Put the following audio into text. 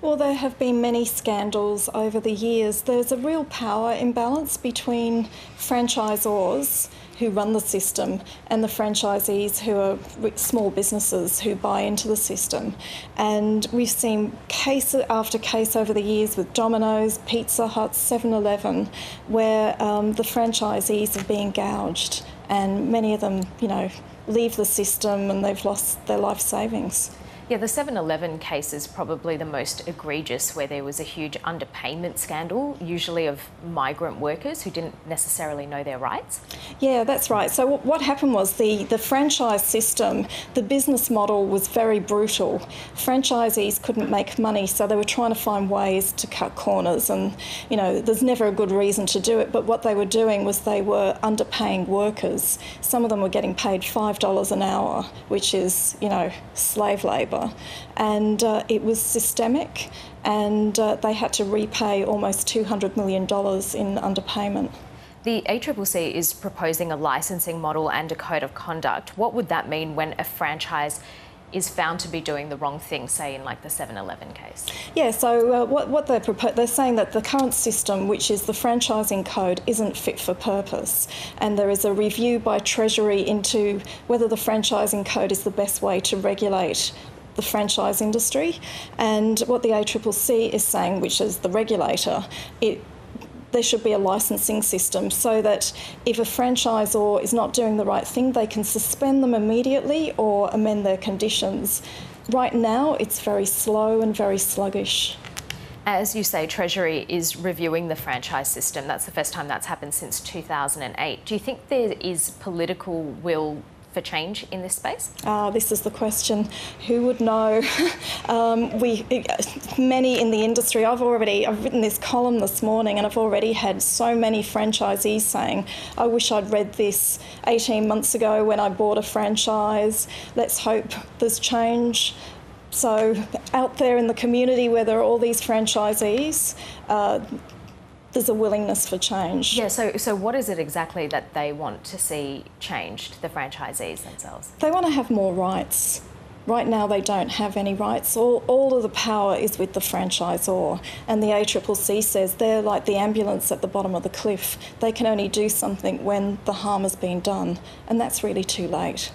Well, there have been many scandals over the years. There's a real power imbalance between franchisors who run the system and the franchisees who are small businesses who buy into the system. And we've seen case after case over the years with Domino's, Pizza Hut, 7-Eleven, where the franchisees are being gouged, and many of them, leave the system and they've lost their life savings. Yeah, the 7-Eleven case is probably the most egregious, where there was a huge underpayment scandal, usually of migrant workers who didn't necessarily know their rights. Yeah, that's right. So what happened was the franchise system, the business model was very brutal. Franchisees couldn't make money, so they were trying to find ways to cut corners, and there's never a good reason to do it, but what they were doing was they were underpaying workers. Some of them were getting paid $5 an hour, which is, slave labour. And it was systemic, and they had to repay almost $200 million in underpayment. The ACCC is proposing a licensing model and a code of conduct. What would that mean when a franchise is found to be doing the wrong thing, say in like the 7-Eleven case? Yeah, so what they're saying that the current system, which is the franchising code, isn't fit for purpose, and there is a review by Treasury into whether the franchising code is the best way to regulate the franchise industry. And what the ACCC is saying, which is the regulator, there should be a licensing system so that if a franchisor is not doing the right thing, they can suspend them immediately or amend their conditions. Right now, it's very slow and very sluggish. As you say, Treasury is reviewing the franchise system. That's the first time that's happened since 2008. Do you think there is political will for change in this space? This is the question. Who would know? Many in the industry, I've written this column this morning, and I've already had so many franchisees saying, I wish I'd read this 18 months ago when I bought a franchise. Let's hope there's change. So out there in the community where there are all these franchisees, there's a willingness for change. Yeah, so what is it exactly that they want to see changed, the franchisees themselves? They want to have more rights. Right now they don't have any rights. All of the power is with the franchisor, and the ACCC says they're like the ambulance at the bottom of the cliff. They can only do something when the harm has been done, and that's really too late.